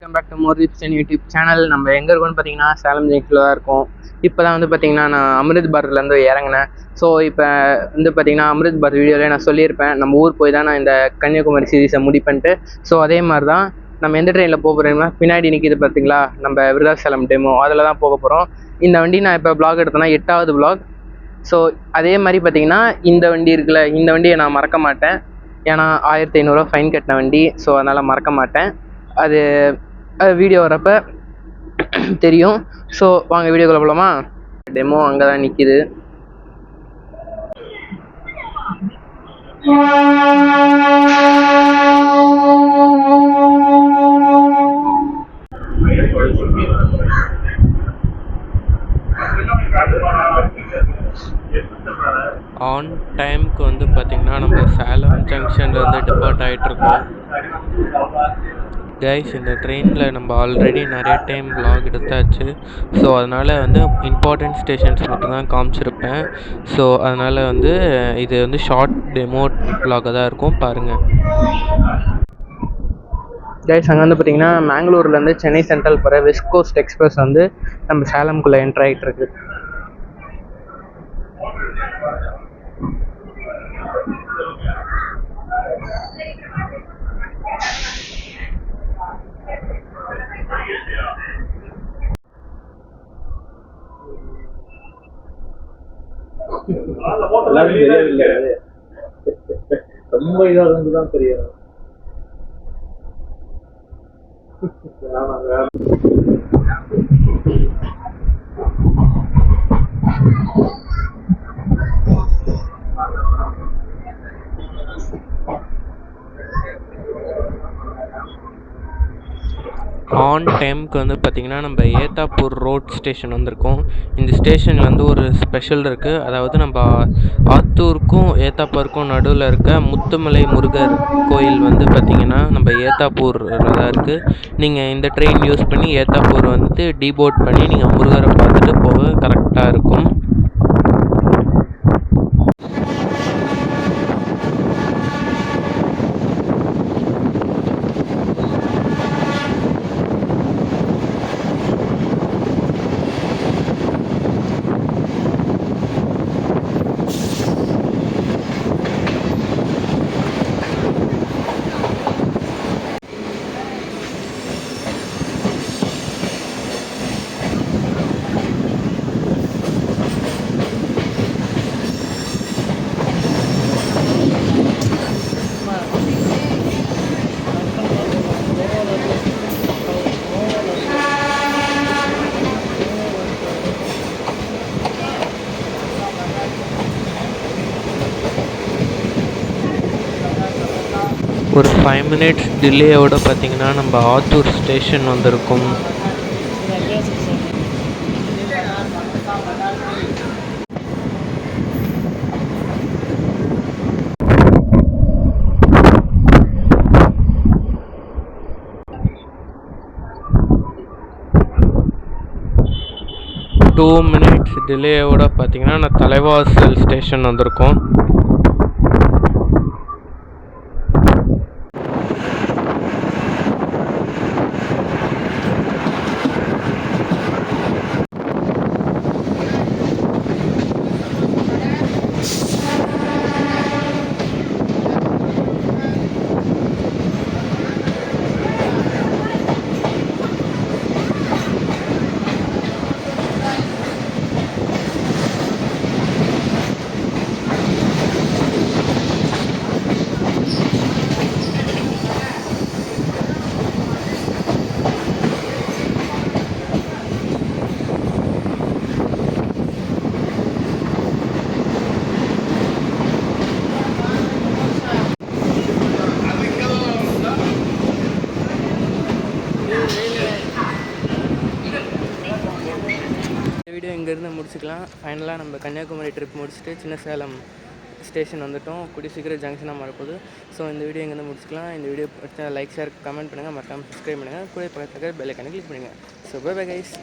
Welcome back to more ribs YouTube channel. நம்ம எங்கே இருக்கோம்னு பார்த்தீங்கன்னா சேலம் ஜங்ஷனில் தான் இருக்கோம். இப்போ தான் வந்து பார்த்தீங்கன்னா நான் அமிர்த் பார்லேருந்து இறங்கினேன். ஸோ இப்போ வந்து பார்த்தீங்கன்னா அமிர்த் பார் வீடியோவில் நான் சொல்லியிருப்பேன், நம்ம ஊர் போய் தான் நான் இந்த கன்னியாகுமரி சீரீஸை முடிப்பேன்ட்டு. ஸோ அதே மாதிரி தான் நம்ம எந்த ட்ரெயினில் போக போகிறோம்னா பின்னாடி நிற்கிது பார்த்தீங்களா நம்ம விருதாச்சலம் டெமோ, அதில் தான் போக போகிறோம். இந்த வண்டி நான் இப்போ வ்ளாக் எடுத்தேன்னா 8வது வ்ளாக். ஸோ அதே மாதிரி பார்த்தீங்கன்னா இந்த வண்டி இருக்குல்ல, இந்த வண்டியை நான் மறக்க மாட்டேன். ஏன்னா 1500 ஃபைன் கட்டின வண்டி. ஸோ அதனால் மறக்க மாட்டேன். அது வீடியோ வரப்போ தெரியும். ஸோ வாங்க வீடியோக்குள்ள போகலாமா. டெமோ அங்கே தான் நிற்கிது. ஆன் டைமுக்கு வந்து பார்த்திங்கன்னா நம்ம சேலம் ஜங்ஷன்லேருந்து டிபார்ட் ஆகிட்ருக்கோம். கைஸ், இந்த ட்ரெயினில் நம்ம ஆல்ரெடி நிறைய டைம் வ்ளாக் எடுத்தாச்சு. ஸோ அதனால் வந்து இம்பார்ட்டண்ட் ஸ்டேஷன்ஸ் மட்டும்தான் காமிச்சிருப்பேன். ஸோ அதனால் வந்து இது வந்து ஷார்ட் டெமோ வ்ளாகாக தான் இருக்கும், பாருங்கள். கைஸ், அங்கே வந்து பார்த்தீங்கன்னா மேங்களூர்லேருந்து சென்னை சென்ட்ரல் போகிற வெஸ்ட் கோஸ்ட் எக்ஸ்பிரஸ் வந்து நம்ம சேலம்குள்ளே என்ட்ரு ஆகிட்டு இருக்கு. ரொம்ப இதாக தான் தெரியும். ஆன் டைமுக்கு வந்து பார்த்திங்கன்னா நம்ம ஏத்தாப்பூர் ரோட் ஸ்டேஷன் வந்திருக்கோம். இந்த ஸ்டேஷனில் வந்து ஒரு ஸ்பெஷல் இருக்குது. அதாவது நம்ம ஆத்தூருக்கும் ஏத்தாப்பூருக்கும் நடுவில் இருக்க முத்துமலை முருகர் கோயில் வந்து பார்த்திங்கன்னா நம்ம ஏத்தாப்பூரில் தான் இருக்குது. நீங்கள் இந்த ட்ரெயின் யூஸ் பண்ணி ஏத்தாப்பூர் வந்து டீபோர்ட் பண்ணி நீங்கள் முருகரை பார்த்துட்டு போக கரெக்டாக இருக்கும். ஒரு 5 மினிட்ஸ் டிலேயோட பார்த்திங்கன்னா நம்ம ஆத்தூர் ஸ்டேஷன் வந்திருக்கோம். டூ மினிட்ஸ் டிலேயோட பார்த்திங்கன்னா நான் தலைவாசல் ஸ்டேஷன் வந்திருக்கோம். வீடியோ இங்கேருந்து முடிச்சுக்கலாம். ஃபைனலாக நம்ம கன்னியாகுமரி ட்ரிப் முடிச்சுட்டு சின்ன சேலம் ஸ்டேஷன் வந்துவிட்டோம். கூடிய சீக்கிரம் ஜங்ஷனாக மாறப்போகுது. ஸோ இந்த வீடியோ இங்கேருந்து முடிச்சுக்கலாம். இந்த வீடியோ பிடிச்சா லைக், ஷேர், கமெண்ட் பண்ணுங்கள், மறக்காமல் சப்ஸ்கிரைப் பண்ணுங்கள். கூட பக்கத்துக்கு பெல் ஐக்கானை கிளிக் பண்ணுங்கள். So bye bye guys.